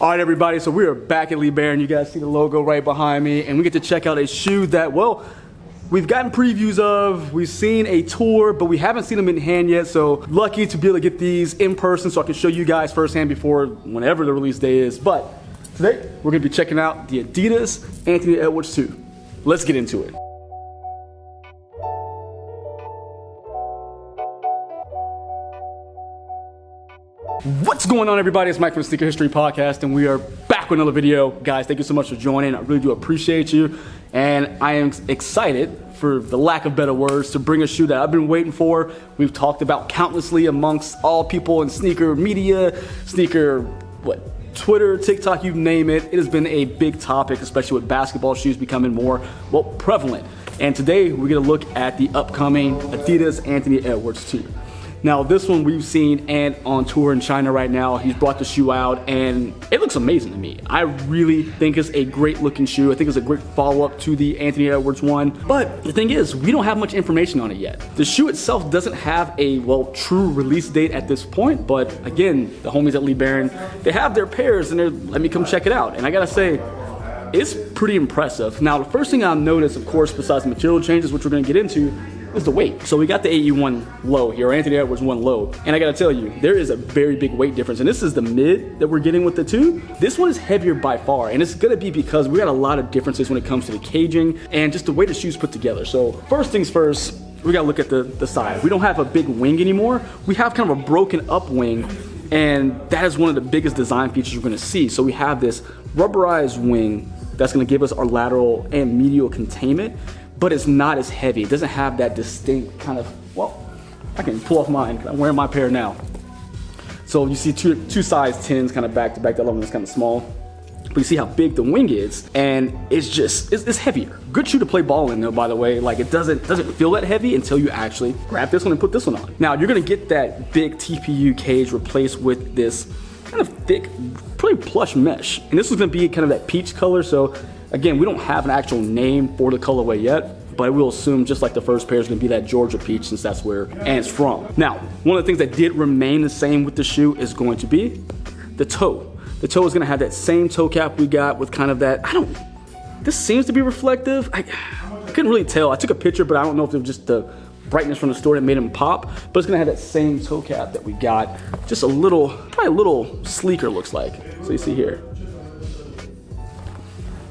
All right, everybody, so we are back at Lee Baron. You guys see the logo right behind me, and we get to check out a shoe that, well, we've gotten previews of, we've seen a tour, but we haven't seen them in hand yet, so lucky to be able to get these in person so I can show you guys firsthand before whenever the release day is. But today, we're gonna be checking out the Adidas Anthony Edwards 2. Let's get into it. What's going on, everybody? It's Mike from the Sneaker History Podcast, and we are back with another video. Guys, thank you so much for joining. I really do appreciate you, and I am excited, for the lack of better words, to bring a shoe that I've been waiting for. We've talked about countlessly amongst all people in sneaker media, Twitter, TikTok, you name it. It has been a big topic, especially with basketball shoes becoming more, prevalent. And today, we're gonna look at the upcoming Adidas Anthony Edwards 2. Now, this one we've seen Ant on tour in China right now. He's brought the shoe out, and it looks amazing to me. I really think it's a great looking shoe. I think it's a great follow-up to the Anthony Edwards one. But the thing is, we don't have much information on it yet. The shoe itself doesn't have a, true release date at this point. But again, the homies at Lee Baron, they have their pairs, and they're, let me come check it out. And I gotta say, it's pretty impressive. Now, the first thing I'll notice, of course, besides the material changes, which we're gonna get into, is the weight. So we got the AE1 low here, or Anthony Edwards 1 low. And I gotta tell you, there is a very big weight difference. And this is the mid that we're getting with the two. This one is heavier by far. And it's gonna be because we got a lot of differences when it comes to the caging and just the way the shoe's put together. So first things first, we gotta look at the side. We don't have a big wing anymore. We have kind of a broken up wing. And that is one of the biggest design features we're gonna see. So we have this rubberized wing that's gonna give us our lateral and medial containment, but it's not as heavy. It doesn't have that distinct kind of, I can pull off mine. I'm wearing my pair now. So you see two size 10s kind of back to back. That one is kind of small. But you see how big the wing is, and it's heavier. Good shoe to play ball in though, by the way. Like, it doesn't feel that heavy until you actually grab this one and put this one on. Now, you're gonna get that big TPU cage replaced with this kind of thick, pretty plush mesh. And this is gonna be kind of that peach color. So again, we don't have an actual name for the colorway yet, but we'll assume, just like the first pair, is gonna be that Georgia peach, since that's where Ant's from. Now, one of the things that did remain the same with the shoe is going to be the toe. The toe is gonna have that same toe cap we got with kind of that, this seems to be reflective. I couldn't really tell. I took a picture, but I don't know if it was just the brightness from the store that made them pop, but it's gonna have that same toe cap that we got. Just probably a little sleeker, looks like. So you see here.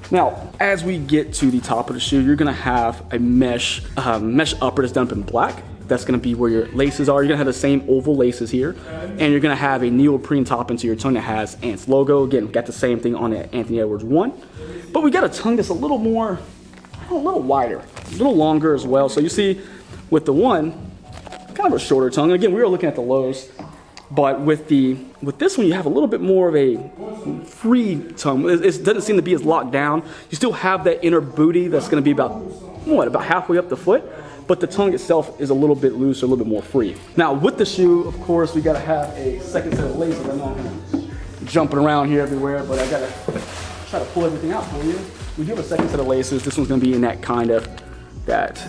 Now, as we get to the top of the shoe, you're gonna have a mesh upper that's done up in black. That's gonna be where your laces are. You're gonna have the same oval laces here, and you're gonna have a neoprene top into your tongue that has Ant's logo. Again, got the same thing on the Anthony Edwards 1, but we got a tongue that's a little wider, a little longer as well. So you see, with the one, kind of a shorter tongue. And again, we were looking at the lows, but with this one, you have a little bit more of a free tongue. It doesn't seem to be as locked down. You still have that inner booty that's gonna be about halfway up the foot, but the tongue itself is a little bit loose, or a little bit more free. Now, with the shoe, of course, we gotta have a second set of laces. I'm not gonna jumping around here everywhere, but I gotta try to pull everything out for you. We do have a second set of laces. This one's gonna be in that that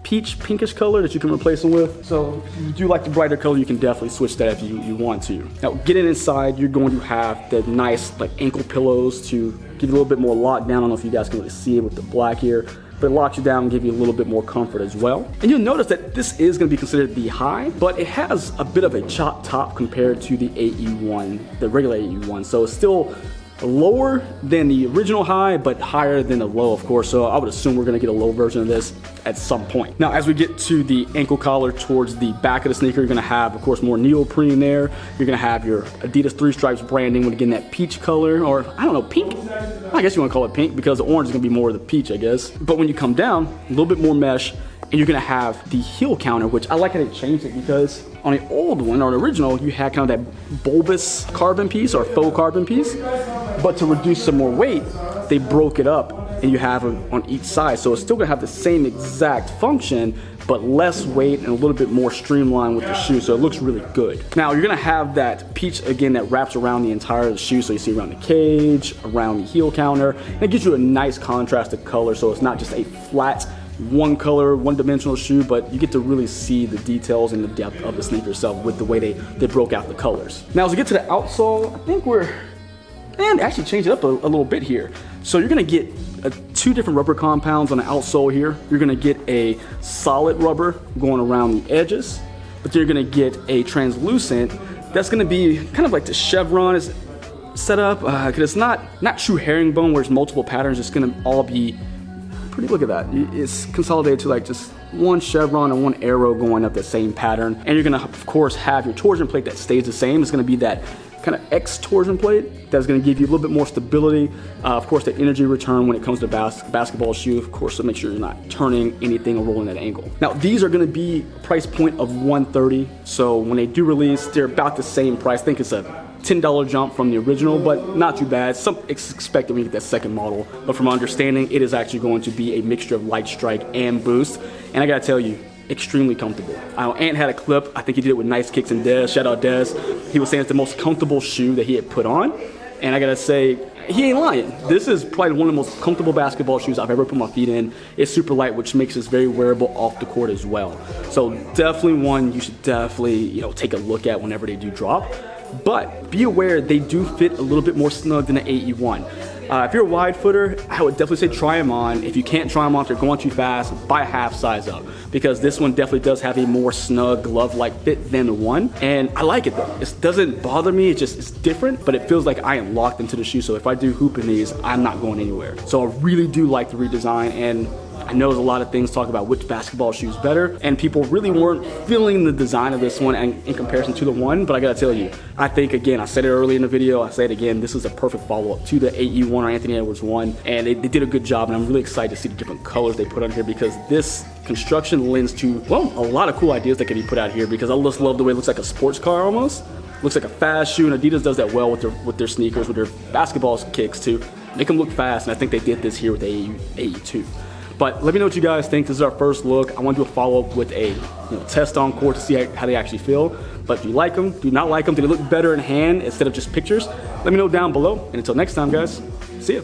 peach pinkish color that you can replace them with. So if you do like the brighter color, you can definitely switch that if you want to. Now, getting inside, you're going to have the nice ankle pillows to give you a little bit more lockdown. I don't know if you guys can really see it with the black here, but it locks you down and give you a little bit more comfort as well. And you'll notice that this is gonna be considered the high, but it has a bit of a chop top compared to the AE1, the regular AE1. So it's still lower than the original high, but higher than the low, of course. So I would assume we're gonna get a low version of this at some point. Now, as we get to the ankle collar towards the back of the sneaker, you're gonna have, of course, more neoprene there. You're gonna have your Adidas 3 stripes branding with, again, that peach color, or I don't know, pink? I guess you wanna call it pink, because the orange is gonna be more of the peach, I guess. But when you come down, a little bit more mesh, and you're gonna have the heel counter, which I like how they changed it, because on the old one, or the original, you had kind of that bulbous carbon piece, or faux carbon piece. But to reduce some more weight, they broke it up, and you have it on each side. So it's still gonna have the same exact function, but less weight and a little bit more streamlined with the shoe. So it looks really good. Now, you're gonna have that peach, again, that wraps around the entire shoe. So you see around the cage, around the heel counter, and it gives you a nice contrasted color. So it's not just a flat, one color, one-dimensional shoe, but you get to really see the details and the depth of the sneaker itself with the way they broke out the colors. Now, as we get to the outsole, I think we're and actually change it up a little bit here. So you're gonna get two different rubber compounds on the outsole here. You're gonna get a solid rubber going around the edges, but you're gonna get a translucent that's gonna be kind of like the chevron is set up, because it's not true herringbone where it's multiple patterns. It's gonna all be pretty, look at that. It's consolidated to like just one chevron and one arrow going up the same pattern. And you're gonna, of course, have your torsion plate that stays the same. It's gonna be that kind of X torsion plate that's going to give you a little bit more stability. Of course, the energy return when it comes to basketball shoe, of course, to make sure you're not turning anything or rolling at an angle. Now, these are going to be a price point of $130. So when they do release, they're about the same price. I think it's a $10 jump from the original, but not too bad. It's expected when you get that second model. But from my understanding, it is actually going to be a mixture of light strike and boost. And I got to tell you, extremely comfortable. Ant had a clip, I think he did it with Nice Kicks and Des, shout out Des. He was saying it's the most comfortable shoe that he had put on. And I gotta say, he ain't lying. This is probably one of the most comfortable basketball shoes I've ever put my feet in. It's super light, which makes this very wearable off the court as well. So definitely one you should definitely, take a look at whenever they do drop. But be aware, they do fit a little bit more snug than the AE1. If you're a wide footer, I would definitely say try them on. If you can't try them on, if you're going too fast, buy a half size up, because this one definitely does have a more snug glove-like fit than the one. And I like it though. It doesn't bother me, it's different, but it feels like I am locked into the shoe. So if I do hoop in these, I'm not going anywhere. So I really do like the redesign, and I know there's a lot of things talk about which basketball shoe is better, and people really weren't feeling the design of this one in comparison to the one, but I gotta tell you, I think, again, I said it earlier in the video, I say it again, this is a perfect follow-up to the AE1 or Anthony Edwards 1, and they did a good job, and I'm really excited to see the different colors they put on here, because this construction lends to, well, a lot of cool ideas that can be put out here, because I just love the way it looks like a sports car almost. Looks like a fast shoe, and Adidas does that well with their sneakers, with their basketball kicks too. Make them look fast, and I think they did this here with the AE2. But let me know what you guys think. This is our first look. I want to do a follow-up with a test on court to see how they actually feel. But do you like them? Do you not like them? Do they look better in hand instead of just pictures? Let me know down below. And until next time, guys, see ya.